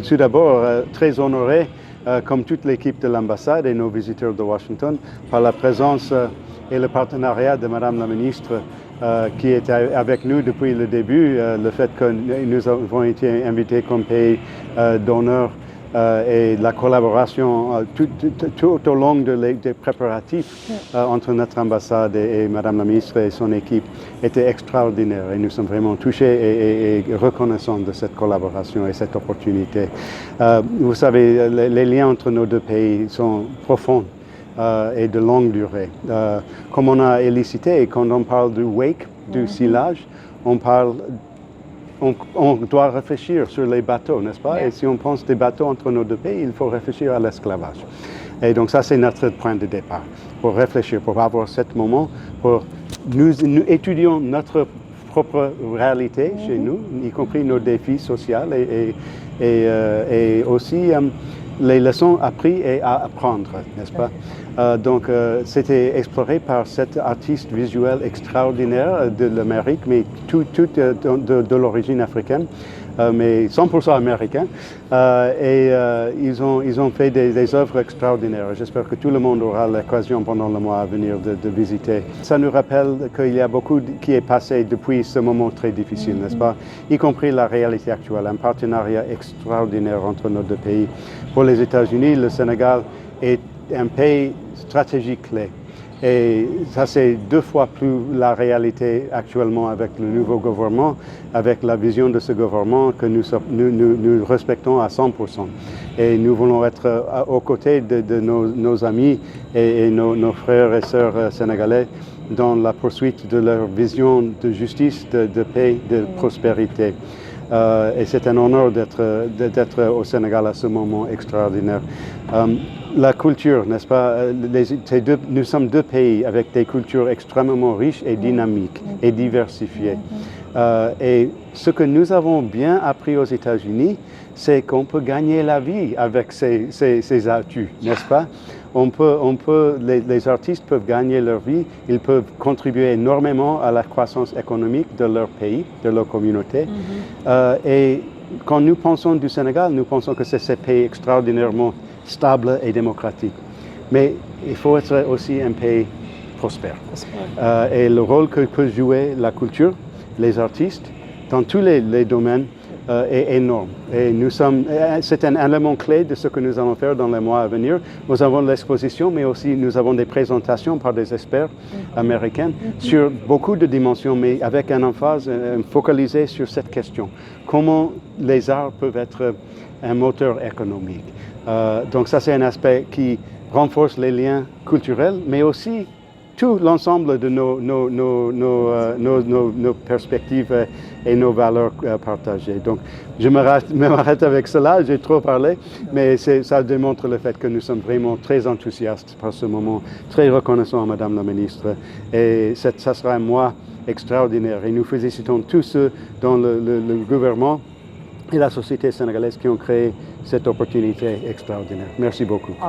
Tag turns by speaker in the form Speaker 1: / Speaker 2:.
Speaker 1: tout d'abord très honorés, comme toute l'équipe de l'ambassade et nos visiteurs de Washington, par la présence et le partenariat de Madame la ministre qui était avec nous depuis le début, le fait que nous avons été invités comme pays d'honneur et la collaboration tout au long des préparatifs entre notre ambassade et Madame la ministre et son équipe était extraordinaire et nous sommes vraiment touchés et reconnaissants de cette collaboration et cette opportunité. Vous savez, les liens entre nos deux pays sont profonds et de longue durée. Comme on a élicité, quand on parle du wake, du silage, on doit réfléchir sur les bateaux, n'est-ce pas? Et si on pense des bateaux entre nos deux pays, il faut réfléchir à l'esclavage. Et donc ça, c'est notre point de départ, pour réfléchir, pour avoir ce moment, pour nous étudions notre propre réalité chez nous, y compris nos défis sociaux et aussi les leçons apprises et à apprendre, n'est-ce pas? Donc, c'était exploré par cet artiste visuel extraordinaire de l'Amérique, mais tout de l'origine africaine, mais 100% américain. Ils ont fait des œuvres extraordinaires. J'espère que tout le monde aura l'occasion pendant le mois à venir de visiter. Ça nous rappelle qu'il y a beaucoup qui est passé depuis ce moment très difficile, n'est-ce pas? Y compris la réalité actuelle, un partenariat extraordinaire entre nos deux pays. Pour les États-Unis, le Sénégal est un pays stratégique clé. Et ça, c'est 2 fois plus la réalité actuellement avec le nouveau gouvernement, avec la vision de ce gouvernement que nous respectons à 100%. Et nous voulons être aux côtés de nos amis et nos frères et sœurs sénégalais dans la poursuite de leur vision de justice, de paix, de prospérité. Et c'est un honneur d'être au Sénégal à ce moment extraordinaire. La culture, n'est-ce pas? Nous sommes 2 pays avec des cultures extrêmement riches et dynamiques et diversifiées. Et ce que nous avons bien appris aux États-Unis, c'est qu'on peut gagner la vie avec ces atouts, n'est-ce pas? Les artistes peuvent gagner leur vie, ils peuvent contribuer énormément à la croissance économique de leur pays, de leur communauté. Et quand nous pensons du Sénégal, nous pensons que c'est ce pays extraordinairement stable et démocratique. Mais il faut être aussi un pays prospère. Et le rôle que peut jouer la culture, les artistes, dans tous les domaines, est énorme. Et c'est un élément clé de ce que nous allons faire dans les mois à venir. Nous avons l'exposition, mais aussi nous avons des présentations par des experts américains sur beaucoup de dimensions, mais avec un emphase focalisé sur cette question. Comment les arts peuvent être un moteur économique. Donc ça, c'est un aspect qui renforce les liens culturels, mais aussi tout l'ensemble de nos perspectives et nos valeurs partagées. Donc, je m'arrête avec cela, j'ai trop parlé, mais ça démontre le fait que nous sommes vraiment très enthousiastes par ce moment, très reconnaissants à Madame la ministre. Et ça sera un mois extraordinaire. Et nous félicitons tous ceux dans le gouvernement et la société sénégalaise qui ont créé cette opportunité extraordinaire. Merci beaucoup.